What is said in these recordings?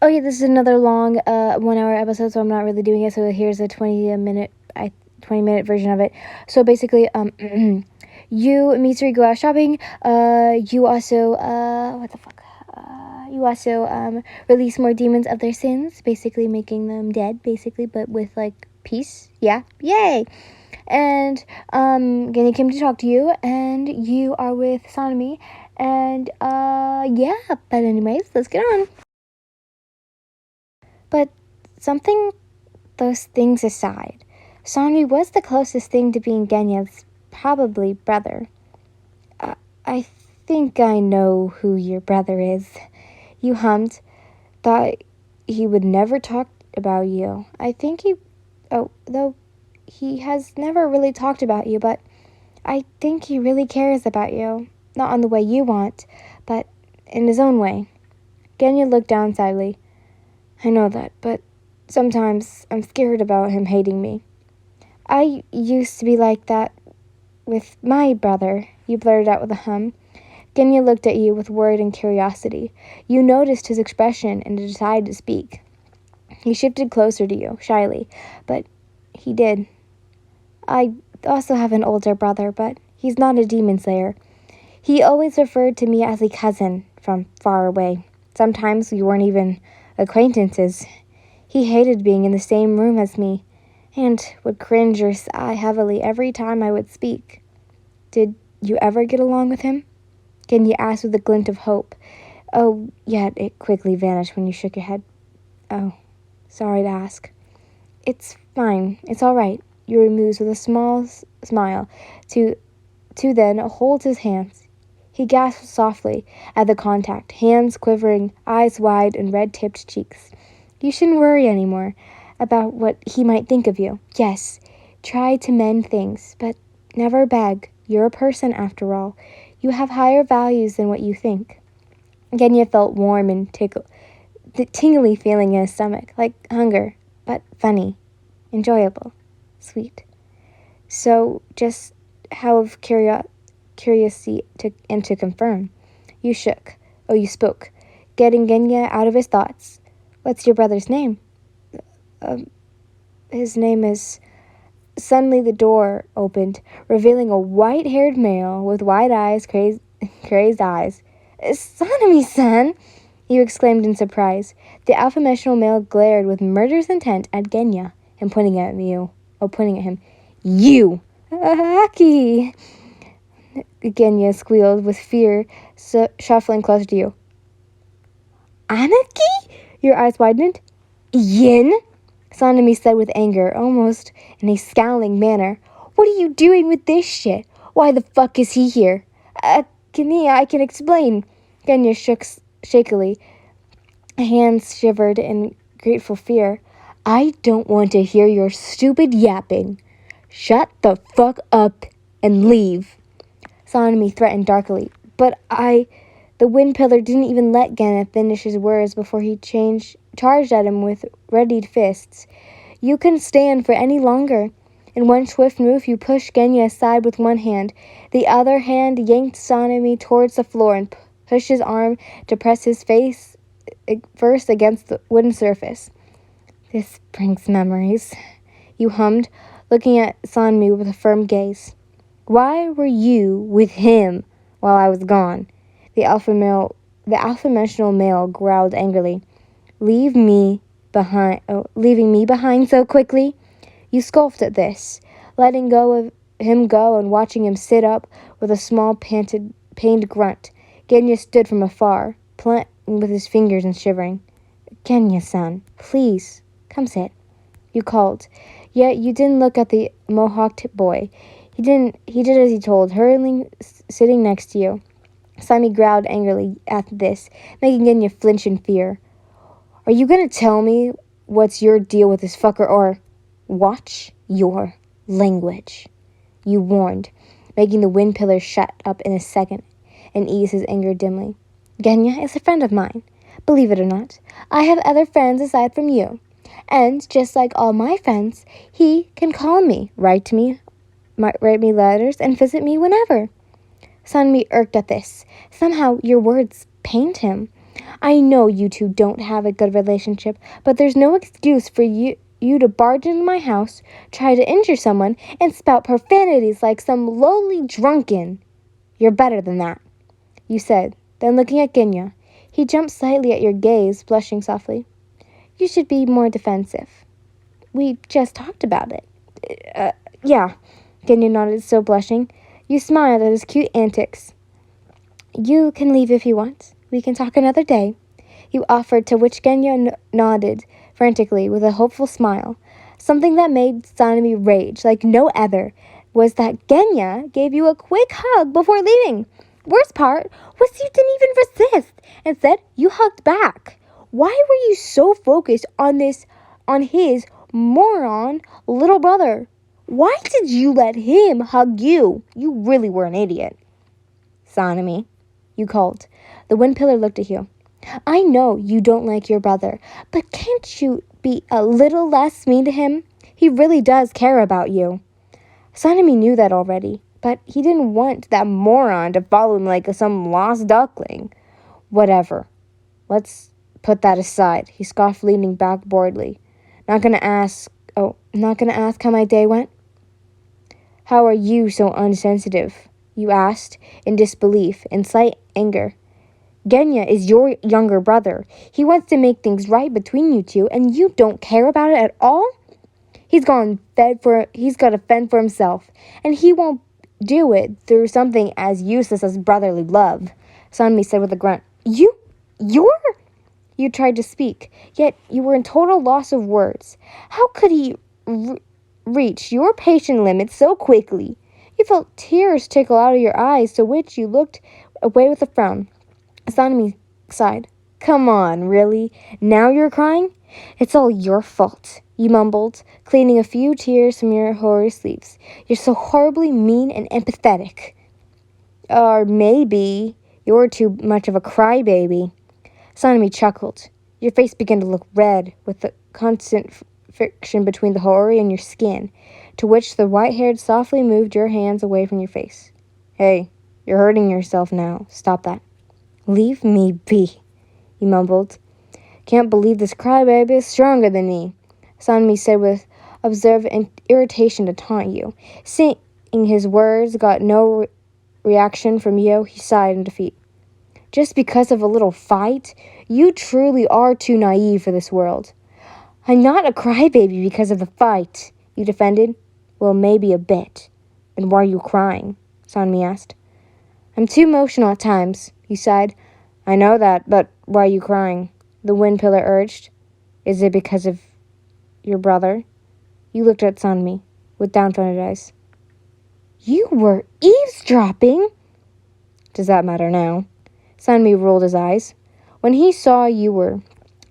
Okay, this is another long 1 hour episode, so I'm not really doing it. So here's a 20-minute version of it. So basically, you and Mitsuri go out shopping. You also you also release more demons of their sins, basically making them dead, basically, but with like peace. Yeah, yay! And Genny came to talk to you, and you are with Sanemi, and yeah. But anyways, let's get on. But something those things aside, Sanri was the closest thing to being Genya's probably brother. I think I know who your brother is. You hummed. Thought he would never talk about you. I think though he has never really talked about you, but I think he really cares about you. Not on the way you want, but in his own way. Genya looked down sadly. I know that, but sometimes I'm scared about him hating me. I used to be like that with my brother, you blurted out with a hum. Genya looked at you with worry and curiosity. You noticed his expression and decided to speak. He shifted closer to you, shyly, but he did. I also have an older brother, but he's not a demon slayer. He always referred to me as a cousin from far away. Sometimes we weren't even acquaintances. He hated being in the same room as me, and would cringe or sigh heavily every time I would speak. Did you ever get along with him? Genya asked with a glint of hope. Oh, yet it quickly vanished when you shook your head. Oh, sorry to ask. It's fine. It's all right. You removed with a small smile to then hold his hands. He gasped softly at the contact, hands quivering, eyes wide, and red-tipped cheeks. You shouldn't worry anymore about what he might think of you. Yes, try to mend things, but never beg. You're a person, after all. You have higher values than what you think. Genya felt warm and the tingly feeling in his stomach, like hunger, but funny, enjoyable, sweet. So, just out of curiosity to confirm, you shook. Oh, you spoke, getting Genya out of his thoughts. What's your brother's name? His name is... Suddenly the door opened, revealing a white-haired male with wide eyes, crazed eyes. Sanemi-san! You exclaimed in surprise. The alpha-dimensional male glared with murderous intent at Genya and pointing at him. You! Aki! Genya squealed with fear, shuffling closer to you. Anaki? Your eyes widened. Yin? Sanemi said with anger, almost in a scowling manner. What are you doing with this shit? Why the fuck is he here? Genya, I can explain. Genya shook shakily. Hands shivered in grateful fear. I don't want to hear your stupid yapping. Shut the fuck up and leave. Sanemi threatened darkly. But The wind pillar didn't even let Genya finish his words before he charged at him with readied fists. You couldn't stand for any longer. In one swift move, you pushed Genya aside with one hand. The other hand yanked Sanemi towards the floor and pushed his arm to press his face first against the wooden surface. This brings memories, you hummed, looking at Sanemi with a firm gaze. Why were you with him while I was gone? The alpha-dimensional male growled angrily. Leaving me behind so quickly? You scoffed at this, letting him go and watching him sit up with a small pained grunt. Genya stood from afar, playing with his fingers and shivering. Genya-san, please, come sit. You called. Yet you didn't look at the mohawked boy. He did as he told, hurriedly sitting next to you. Sanemi growled angrily at this, making Genya flinch in fear. Are you going to tell me what's your deal with this fucker, or... Watch your language, you warned, making the wind pillar shut up in a second and ease his anger dimly. Genya is a friend of mine. Believe it or not, I have other friends aside from you. And just like all my friends, he can call me, write me letters, and visit me whenever. Sanemi irked at this. Somehow your words pained him. I know you two don't have a good relationship, but there's no excuse for you to barge into my house, try to injure someone, and spout profanities like some lowly drunken. You're better than that, you said. Then looking at Genya, he jumped slightly at your gaze, blushing softly. You should be more defensive. We just talked about it. Yeah, Genya nodded, still blushing. You smiled at his cute antics. You can leave if you want. We can talk another day, you offered, to which Genya nodded frantically with a hopeful smile. Something that made Sanemi rage like no other was that Genya gave you a quick hug before leaving. Worst part was you didn't even resist. Instead, you hugged back. Why were you so focused on his moron little brother? Why did you let him hug you? You really were an idiot. Sanemi, you called. The wind pillar looked at you. I know you don't like your brother, but can't you be a little less mean to him? He really does care about you. Sanemi knew that already, but he didn't want that moron to follow him like some lost duckling. Whatever. Let's put that aside, he scoffed, leaning back boredly. Not gonna ask how my day went? How are you so unsensitive? You asked, in disbelief, in slight anger. Genya is your younger brother. He wants to make things right between you two, and you don't care about it at all? He's got to fend for himself, and he won't do it through something as useless as brotherly love, Sanmi said with a grunt. You're... You tried to speak, yet you were in total loss of words. How could he reach your patient limit so quickly? You felt tears trickle out of your eyes, to which you looked away with a frown. Sanemi sighed. Come on, really? Now you're crying? It's all your fault, you mumbled, cleaning a few tears from your hoary sleeves. You're so horribly mean and empathetic. Or maybe you're too much of a crybaby. Sanemi chuckled. Your face began to look red with the constant friction between the hoary and your skin, to which the white-haired softly moved your hands away from your face. Hey, you're hurting yourself now. Stop that. Leave me be, he mumbled. Can't believe this crybaby is stronger than me, Sanmi said with observant irritation to taunt you. Seeing his words got no reaction from you, he sighed in defeat. Just because of a little fight? You truly are too naive for this world. I'm not a crybaby because of the fight, you defended. Well, maybe a bit. And why are you crying? Sanmi asked. I'm too emotional at times, he sighed. I know that, but why are you crying? The wind pillar urged. Is it because of your brother? You looked at Sanmi with downtrodden eyes. You were eavesdropping? Does that matter now? Sanmi rolled his eyes. When he saw you were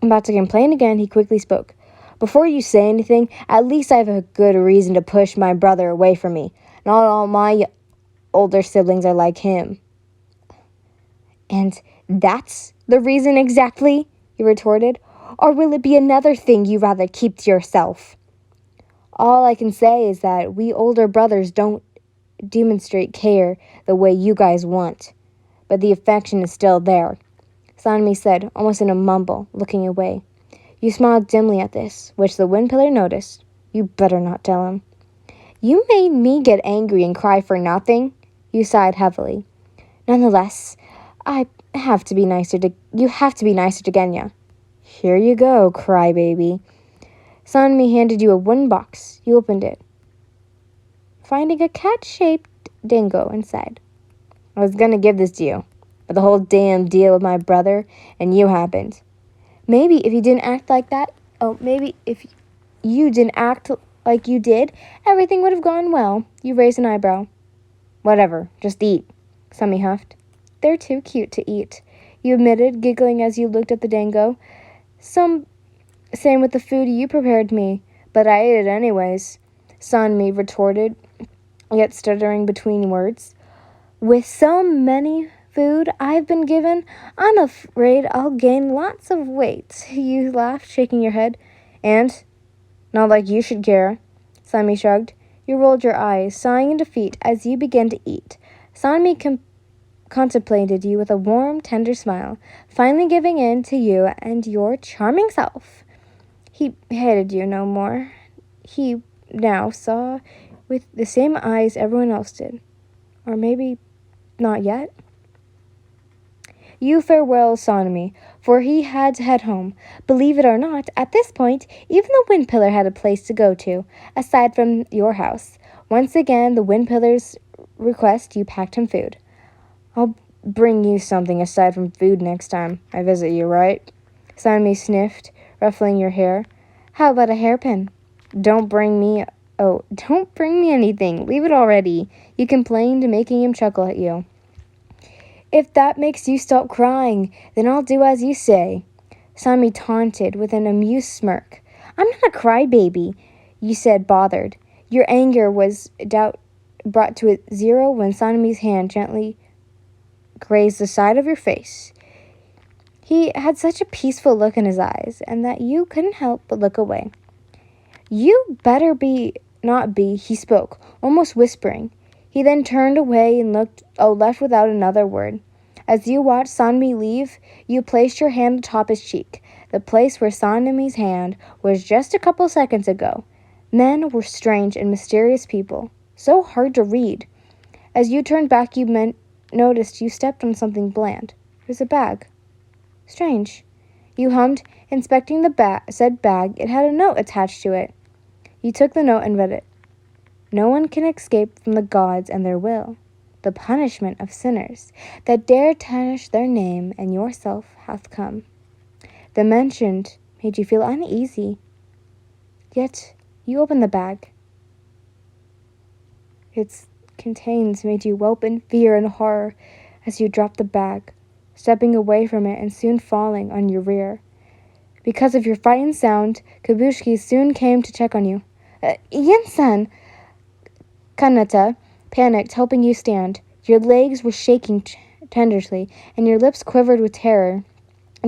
about to complain again, he quickly spoke. Before you say anything, at least I have a good reason to push my brother away from me. Not all my older siblings are like him. And that's the reason exactly? He retorted. Or will it be another thing you rather keep to yourself? All I can say is that we older brothers don't demonstrate care the way you guys want. But the affection is still there, Sanmi said, almost in a mumble, looking away. You smiled dimly at this, which the wind pillar noticed. You better not tell him. You made me get angry and cry for nothing, you sighed heavily. Nonetheless, you have to be nicer to Genya. Here you go, crybaby. Sanmi handed you a wooden box. You opened it, finding a cat-shaped dingo inside. I was gonna give this to you, but the whole damn deal with my brother and you happened. Maybe if you didn't act like you did, everything would have gone well. You raised an eyebrow. Whatever, just eat, Sanmi huffed. They're too cute to eat, you admitted, giggling as you looked at the dingo. Same with the food you prepared me, but I ate it anyways, Sanmi retorted, yet stuttering between words. With so many food I've been given, I'm afraid I'll gain lots of weight, you laughed, shaking your head. And? Not like you should care, Sanmi shrugged. You rolled your eyes, sighing in defeat as you began to eat. Sanmi contemplated you with a warm, tender smile, finally giving in to you and your charming self. He hated you no more. He now saw with the same eyes everyone else did. Or maybe not yet. You farewell Sonomy, for he had to head home. Believe it or not, at this point, even the wind pillar had a place to go to, aside from your house. Once again, the wind pillar's request, you packed him food. I'll bring you something aside from food next time I visit you, right? Sonomy sniffed, ruffling your hair. How about a hairpin? Don't bring me anything. Leave it already. You complained, making him chuckle at you. If that makes you stop crying, then I'll do as you say. Sonomy taunted with an amused smirk. I'm not a crybaby, you said, bothered. Your anger was brought to a zero when Sonomy's hand gently grazed the side of your face. He had such a peaceful look in his eyes, and that you couldn't help but look away. You better not be, he spoke, almost whispering. He then turned away and left without another word. As you watched Sonomy leave, you placed your hand atop his cheek, the place where Sonomy's hand was just a couple seconds ago. Men were strange and mysterious people, so hard to read. As you turned back, you noticed you stepped on something bland. It was a bag. Strange. You hummed, inspecting the said bag. It had a note attached to it. You took the note and read it. No one can escape from the gods and their will. The punishment of sinners that dare tarnish their name and yourself hath come. The mentioned made you feel uneasy. Yet you opened the bag. Its contents made you whelp in fear and horror as you dropped the bag, stepping away from it and soon falling on your rear. Because of your frightened sound, Kabushki soon came to check on you. Yen-san! Kanata panicked, helping you stand. Your legs were shaking tenderly, and your lips quivered with terror.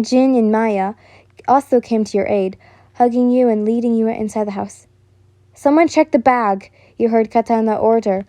Jin and Maya also came to your aid, hugging you and leading you inside the house. Someone check the bag, you heard Katana order.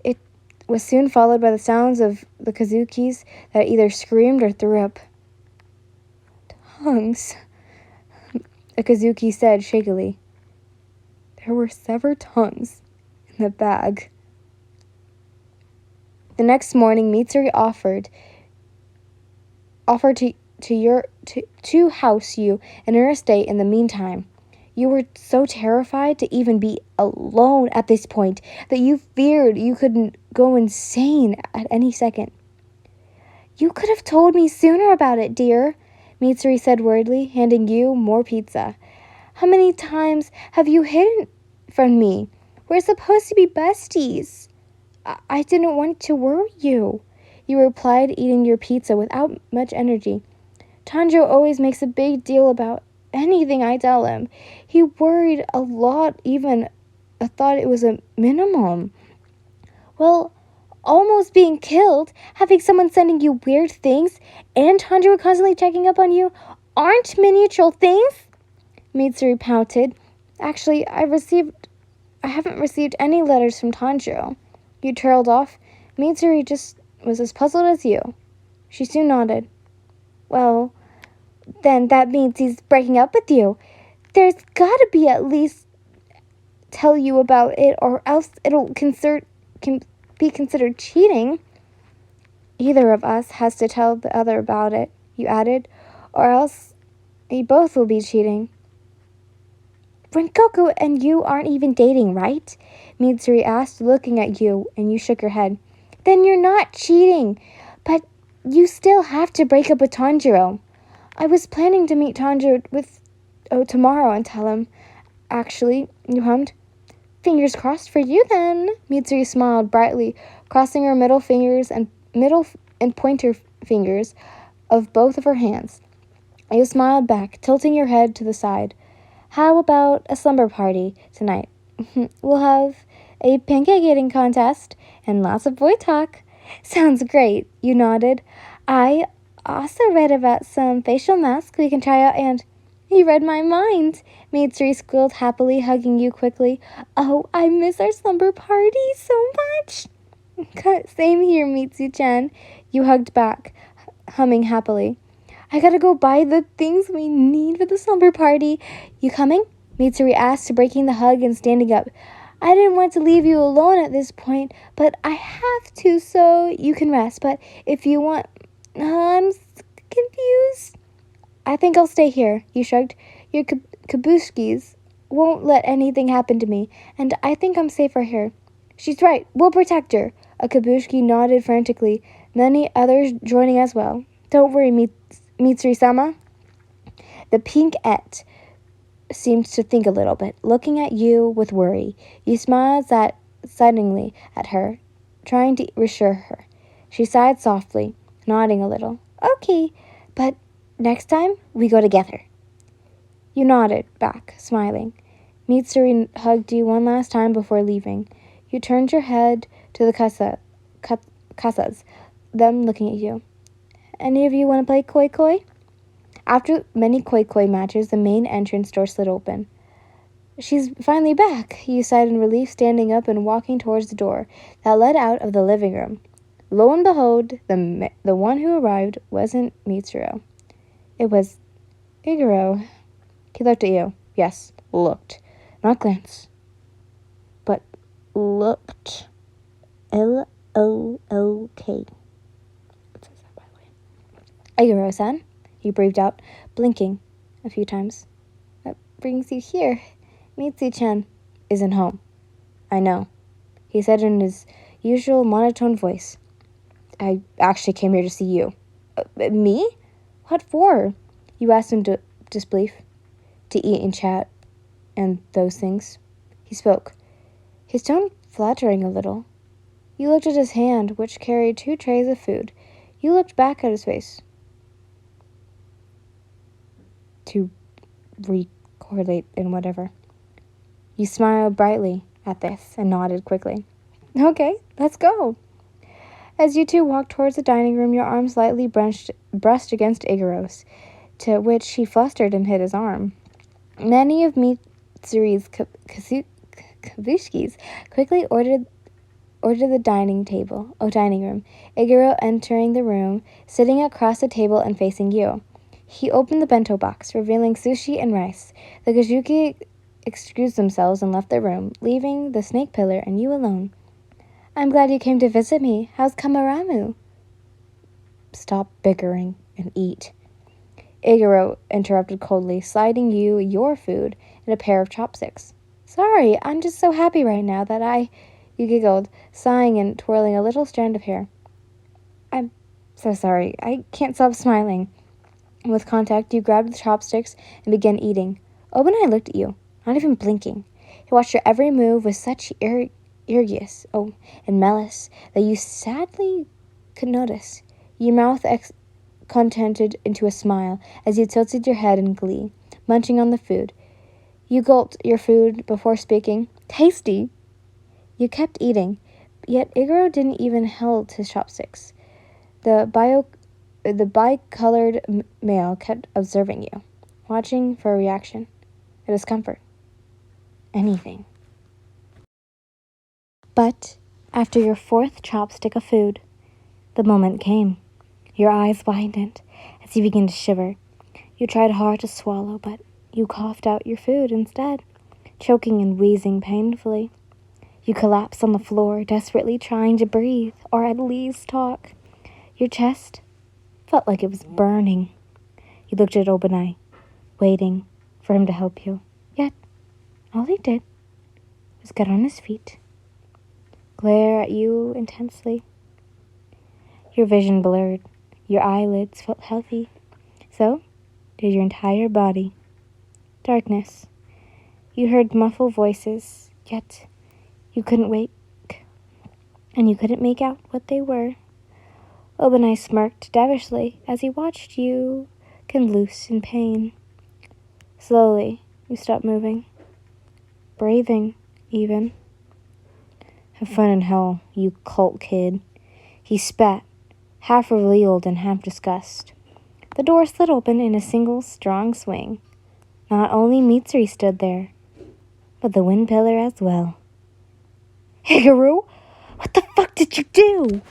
It was soon followed by the sounds of the Kazukis that either screamed or threw up. Tongues, a Kazuki said shakily. There were severed tongues in the bag. The next morning, Mitsuri offered to house you in her estate in the meantime. You were so terrified to even be alone at this point that you feared you couldn't go insane at any second. You could have told me sooner about it, dear, Mitsuri said worriedly, handing you more pizza. How many times have you hidden from me? We're supposed to be besties. I didn't want to worry you, you replied, eating your pizza without much energy. Tanjiro always makes a big deal about anything I tell him. He worried a lot, even I thought it was a minimum. Well, almost being killed, having someone sending you weird things, and Tanjiro constantly checking up on you aren't miniature things? Mitsuri pouted. Actually, I haven't received any letters from Tanjiro. You trailed off. Mitsuri just was as puzzled as you. She soon nodded. Well, then that means he's breaking up with you. There's gotta be at least tell you about it, or else it'll be considered cheating. Either of us has to tell the other about it, you added, or else we both will be cheating. Rengoku and you aren't even dating, right? Mitsuri asked, looking at you, and you shook your head. Then you're not cheating, but you still have to break up with Tanjiro. I was planning to meet Tanjiro tomorrow and tell him. Actually, you hummed. Fingers crossed for you then. Mitsuri smiled brightly, crossing her middle and pointer fingers of both of her hands. You smiled back, tilting your head to the side. How about a slumber party tonight? We'll have a pancake eating contest and lots of boy talk. Sounds great, you nodded. I also read about some facial masks we can try out, and you read my mind. Mitsuri squealed happily, hugging you quickly. Oh, I miss our slumber party so much. Same here, Mitsu-chan. You hugged back, humming happily. I gotta go buy the things we need for the slumber party. You coming? Mitsuri asked, breaking the hug and standing up. I didn't want to leave you alone at this point, but I have to so you can rest. But if you want... I'm confused. I think I'll stay here, you shrugged. Your kabushkis won't let anything happen to me, and I think I'm safer here. She's right. We'll protect her. A kabushki nodded frantically, many others joining as well. Don't worry, Mitsuri-sama. The pink-ette seemed to think a little bit, looking at you with worry. You smiled suddenly at her, trying to reassure her. She sighed softly, nodding a little. Okay, but next time we go together. You nodded back, smiling. Mitsuri hugged you one last time before leaving. You turned your head to the casas, them looking at you. Any of you want to play koi-koi? After many koi-koi matches, the main entrance door slid open. She's finally back, you sighed in relief, standing up and walking towards the door that led out of the living room. Lo and behold, the one who arrived wasn't Mitsuru. It was Iguro. He looked at you. Yes, looked. Not glanced, but looked. L-O-O-K. It says that, by the way. Iguro-san, he breathed out, blinking a few times. What brings you here? Mitsu-chan isn't home. I know, he said in his usual monotone voice. I actually came here to see you. Me? What for? You asked in disbelief. To eat and chat and those things. He spoke, his tone flattering a little. You looked at his hand, which carried 2 trays of food. You looked back at his face to recorrelate in whatever. You smiled brightly at this and nodded quickly. Okay, let's go. As you two walked towards the dining room, your arms lightly brushed against Iguro's, to which he flustered and hit his arm. Many of Mitsuri's kabushkis quickly ordered the dining room. Iguro entering the room, sitting across the table and facing you. He opened the bento box, revealing sushi and rice. The kabushki excused themselves and left the room, leaving the snake pillar and you alone. I'm glad you came to visit me. How's Kamaramu? Stop bickering and eat. Iguro interrupted coldly, sliding you your food and a pair of chopsticks. Sorry, I'm just so happy right now that you giggled, sighing and twirling a little strand of hair. I'm so sorry. I can't stop smiling. With contact, you grabbed the chopsticks and began eating. Obanai looked at you, not even blinking. He watched your every move with such eagerness, and malice, that you sadly could notice. Your mouth contented into a smile as you tilted your head in glee, munching on the food. You gulped your food before speaking. Tasty! You kept eating, yet Iguro didn't even hold his chopsticks. The bicolored male kept observing you, watching for a reaction, a discomfort, anything. But after your 4th chopstick of food, the moment came. Your eyes widened as you began to shiver. You tried hard to swallow, but you coughed out your food instead, choking and wheezing painfully. You collapsed on the floor, desperately trying to breathe, or at least talk. Your chest felt like it was burning. You looked at Obanai, waiting for him to help you. Yet, all he did was get on his feet, glare at you intensely. Your vision blurred. Your eyelids felt heavy. So did your entire body. Darkness. You heard muffled voices, yet you couldn't wake, and you couldn't make out what they were. Obanai smirked devilishly as he watched you convulse in pain. Slowly, you stopped moving, breathing, even. Have fun in hell, you cult kid. He spat, half relieved and half disgust. The door slid open in a single strong swing. Not only Mitsuri stood there, but the wind pillar as well. Hikaru, what the fuck did you do?